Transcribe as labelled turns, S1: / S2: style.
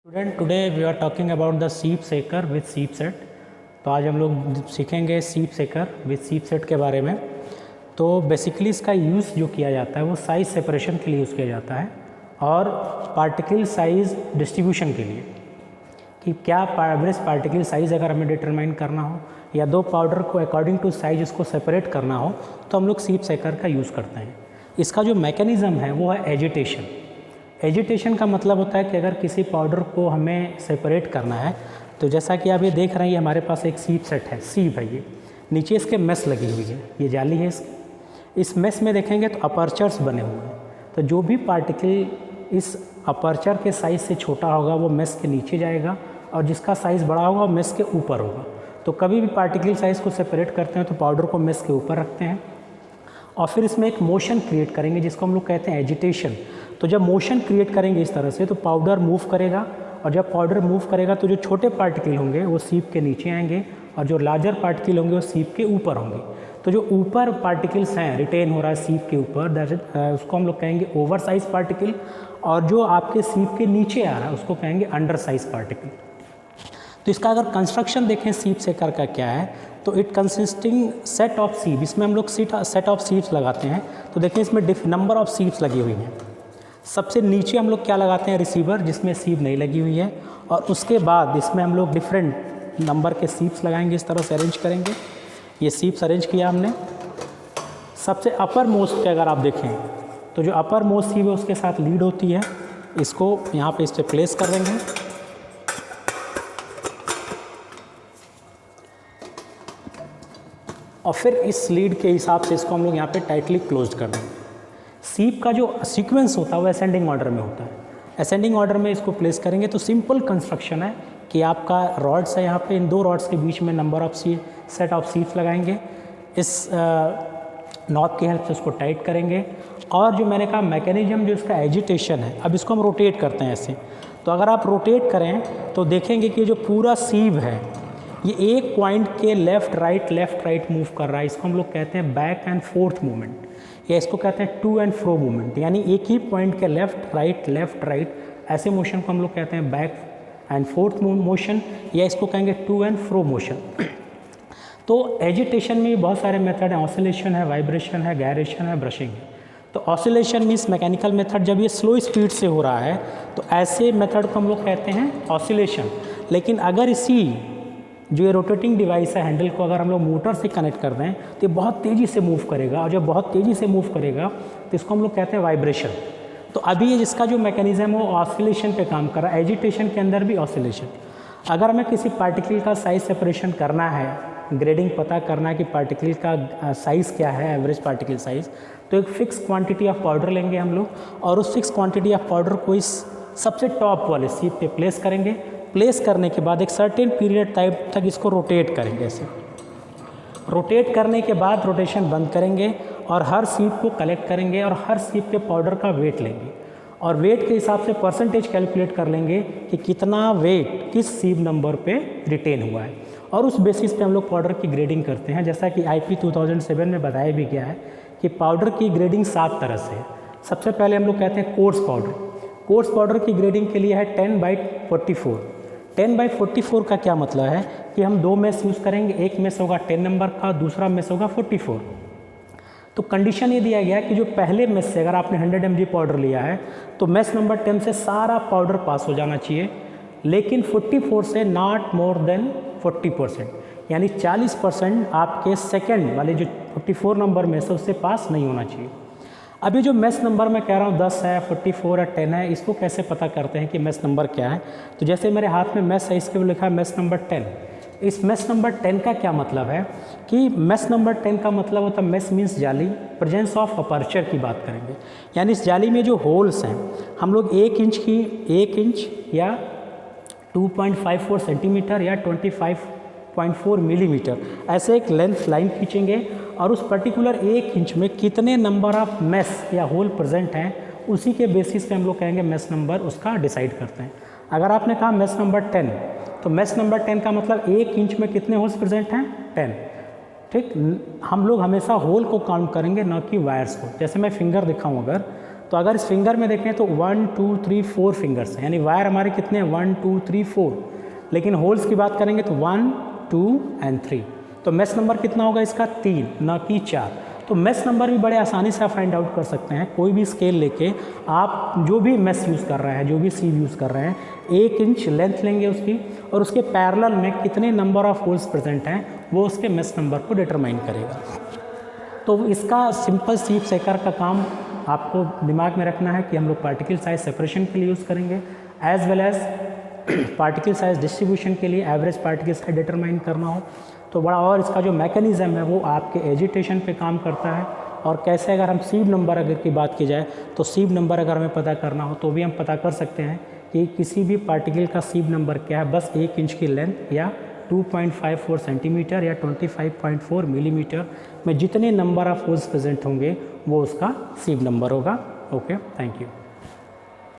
S1: Student today we are talking about the sieve shaker with सीप set. तो आज हम लोग सीखेंगे सीप सेकर विथ सीप सेट के बारे में। तो बेसिकली इसका यूज़ जो किया जाता है वो साइज़ सेपरेशन के लिए यूज़ किया जाता है और पार्टिकल साइज़ डिस्ट्रीब्यूशन के लिए कि क्या एवरेज पार्टिकल साइज़ अगर हमें डिटरमाइन करना हो या दो पाउडर को अकॉर्डिंग टू साइज इसको सेपरेट करना हो तो हम लोग सीप सेकर का यूज़ करते हैं। इसका जो मैकेनिज़्म है वो है एजिटेशन। एजिटेशन का मतलब होता है कि अगर किसी पाउडर को हमें सेपरेट करना है तो जैसा कि आप ये देख रहे हैं, ये हमारे पास एक सीप सेट है, सीप है, ये नीचे इसके मेस लगी हुई है, ये जाली है इसकी। इस मेस में देखेंगे तो अपर्चर्स बने हुए हैं, तो जो भी पार्टिकल इस अपर्चर के साइज़ से छोटा होगा वो मेस के नीचे जाएगा और जिसका साइज़ बड़ा होगा वो मेस के ऊपर होगा। तो कभी भी पार्टिकल साइज़ को सेपरेट करते हैं तो पाउडर को मेस के ऊपर रखते हैं और फिर इसमें एक मोशन क्रिएट करेंगे जिसको हम लोग कहते हैं एजिटेशन। तो जब मोशन क्रिएट करेंगे इस तरह से तो पाउडर मूव करेगा और जब पाउडर मूव करेगा तो जो छोटे पार्टिकल होंगे वो सीप के नीचे आएंगे और जो लार्जर पार्टिकल होंगे वो सीप के ऊपर होंगे। तो जो ऊपर पार्टिकल्स हैं रिटेन हो रहा है सीप के ऊपर, उसको हम लोग कहेंगे ओवर साइज पार्टिकल, और जो आपके सीप के नीचे आ रहा है उसको कहेंगे अंडर साइज पार्टिकल। तो इसका अगर कंस्ट्रक्शन देखें सीप सेकर का क्या है, तो इट कंसिस्टिंग सेट ऑफ सीप, इसमें हम लोग सेट ऑफ सीप्स लगाते हैं। तो देखें इसमें नंबर ऑफ सीप्स लगी हुई हैं। सबसे नीचे हम लोग क्या लगाते हैं, रिसीवर, जिसमें सीप नहीं लगी हुई है, और उसके बाद इसमें हम लोग डिफरेंट नंबर के सीप्स लगाएंगे, इस तरह से अरेंज करेंगे। ये सीप्स अरेंज किया हमने। सबसे अपर मोस्ट पे अगर आप देखें तो जो अपर मोस्ट सीप है उसके साथ लीड होती है, इसको यहाँ पे इस पर प्लेस कर देंगे और फिर इस लीड के हिसाब से इसको हम लोग यहाँ पे टाइटली क्लोज कर देंगे। सीप का जो सीक्वेंस होता है वो असेंडिंग ऑर्डर में होता है। असेंडिंग ऑर्डर में इसको प्लेस करेंगे तो सिंपल कंस्ट्रक्शन है कि आपका रॉड्स है, यहाँ पे इन दो रॉड्स के बीच में नंबर ऑफ सेट ऑफ सीप्स लगाएंगे, इस नॉब की हेल्प से उसको टाइट करेंगे। और जो मैंने कहा मैकेनिज्म जो इसका एजिटेशन है, अब इसको हम रोटेट करते हैं ऐसे। तो अगर आप रोटेट करें तो देखेंगे कि जो पूरा सीप है ये एक पॉइंट के लेफ़्ट राइट मूव कर रहा है। इसको हम लोग कहते हैं बैक एंड फोर्थ मूवमेंट, या इसको कहते हैं टू एंड फ्रो मूवमेंट, यानी एक ही पॉइंट के लेफ़्ट राइट ऐसे मोशन को हम लोग कहते हैं बैक एंड फोर्थ मोशन, या इसको कहेंगे टू एंड फ्रो मोशन। तो एजिटेशन में भी बहुत सारे मेथड हैं, ऑसिलेशन है, वाइब्रेशन है, गायरेशन है, ब्रशिंग है। तो ऑसिलेशन मीन्स मैकेनिकल मेथड, जब ये स्लो स्पीड से हो रहा है तो ऐसे मेथड को हम लोग कहते हैं ऑसिलेशन। लेकिन अगर इसी जो ये रोटेटिंग डिवाइस है हैंडल को अगर हम लोग मोटर से कनेक्ट कर दें तो ये बहुत तेज़ी से मूव करेगा, और जब बहुत तेज़ी से मूव करेगा तो इसको हम लोग कहते हैं वाइब्रेशन। तो अभी ये जिसका जो मैकेनिज्म है वो ऑसिलेशन पे काम कर रहा है, एजिटेशन के अंदर भी ऑसिलेशन। अगर हमें किसी पार्टिकल का साइज सेपरेशन करना है, ग्रेडिंग पता करना है कि पार्टिकल का साइज़ क्या है, एवरेज पार्टिकल साइज़, तो एक फ़िक्स क्वान्टिटी ऑफ पाउडर लेंगे हम लोग और उस फिक्स क्वान्टिटी ऑफ पाउडर को इस सबसे टॉप वाले सीप पे प्लेस करेंगे। प्लेस करने के बाद एक सर्टेन पीरियड टाइप तक इसको रोटेट करेंगे। ऐसे रोटेट करने के बाद रोटेशन बंद करेंगे और हर सीप को कलेक्ट करेंगे और हर सीप के पाउडर का वेट लेंगे और वेट के हिसाब से परसेंटेज कैलकुलेट कर लेंगे कि कितना वेट किस सीप नंबर पे रिटेन हुआ है, और उस बेसिस पे हम लोग पाउडर की ग्रेडिंग करते हैं। जैसा कि IP 2007 में बताया भी गया है कि पाउडर की ग्रेडिंग 7 तरह से है। सबसे पहले हम लोग कहते हैं कोर्स पाउडर। कोर्स पाउडर की ग्रेडिंग के लिए है 10/44। 10/44 का क्या मतलब है कि हम दो मेस यूज़ करेंगे, एक मेस होगा 10 नंबर का, दूसरा मेस होगा 44। तो कंडीशन ये दिया गया कि जो पहले मेस से अगर आपने 100 mg पाउडर लिया है तो मेस नंबर 10 से सारा पाउडर पास हो जाना चाहिए, लेकिन 44 से नॉट मोर देन 40%, यानी 40% आपके सेकेंड वाले जो 44 नंबर में से उससे पास नहीं होना चाहिए। अभी जो मेस नंबर मैं कह रहा हूँ 10 है, 44 है, 10 है, इसको कैसे पता करते हैं कि मेस नंबर क्या है। तो जैसे मेरे हाथ में मेस है, इसके भी लिखा है मेस नंबर 10। इस मेस नंबर 10 का क्या मतलब है कि मेस नंबर 10 का मतलब होता है, मेस मीन्स जाली, प्रेजेंस ऑफ अपर्चर की बात करेंगे, यानी इस जाली में जो होल्स हैं हम लोग 1 इंच या 2.54 सेंटीमीटर या 25.4 मिलीमीटर ऐसे एक लेंथ लाइन खींचेंगे और उस पर्टिकुलर 1 इंच में कितने नंबर ऑफ मेस या होल प्रेजेंट हैं उसी के बेसिस पे हम लोग कहेंगे मेस नंबर, उसका डिसाइड करते हैं। अगर आपने कहा मेस नंबर 10, तो मेस नंबर 10 का मतलब 1 इंच में कितने होल्स प्रेजेंट हैं, 10। ठीक, हम लोग हमेशा होल को काउंट करेंगे ना कि वायर्स को। जैसे मैं फिंगर दिखाऊँ अगर, तो अगर इस फिंगर में देखें तो 1 2 3 4 फिंगर्स हैं, यानी वायर हमारे कितने हैं 1 2 3 4, लेकिन होल्स की बात करेंगे तो 1 2 एंड 3। तो मेश नंबर कितना होगा इसका 3, ना कि 4। तो मेश नंबर भी बड़े आसानी से आप फाइंड आउट कर सकते हैं। कोई भी स्केल लेके आप जो भी मेश यूज़ कर रहे हैं, जो भी सीव यूज़ कर रहे हैं, 1 इंच लेंथ लेंगे उसकी, और उसके पैरेलल में कितने नंबर ऑफ होल्स प्रेजेंट हैं वो उसके मेश नंबर को डिटरमाइन करेगा। तो इसका सिंपल सीव सेकर का काम आपको दिमाग में रखना है कि हम लोग पार्टिकल साइज सेपरेशन के लिए यूज़ करेंगे, as well as particle size distribution के लिए एवरेज पार्टिकल साइज डिटरमाइन करना हो तो बड़ा, और इसका जो मैकेनिज़्म है वो आपके एजिटेशन पे काम करता है। और कैसे, अगर हम सीव नंबर अगर की बात की जाए तो सीव नंबर अगर हमें पता करना हो तो भी हम पता कर सकते हैं कि किसी भी पार्टिकल का सीव नंबर क्या है, बस 1 इंच की लेंथ या 2.54 सेंटीमीटर या 25.4 मिलीमीटर में जितने नंबर ऑफ होल्स प्रेजेंट होंगे वो उसका सीव नंबर होगा। Okay, thank you.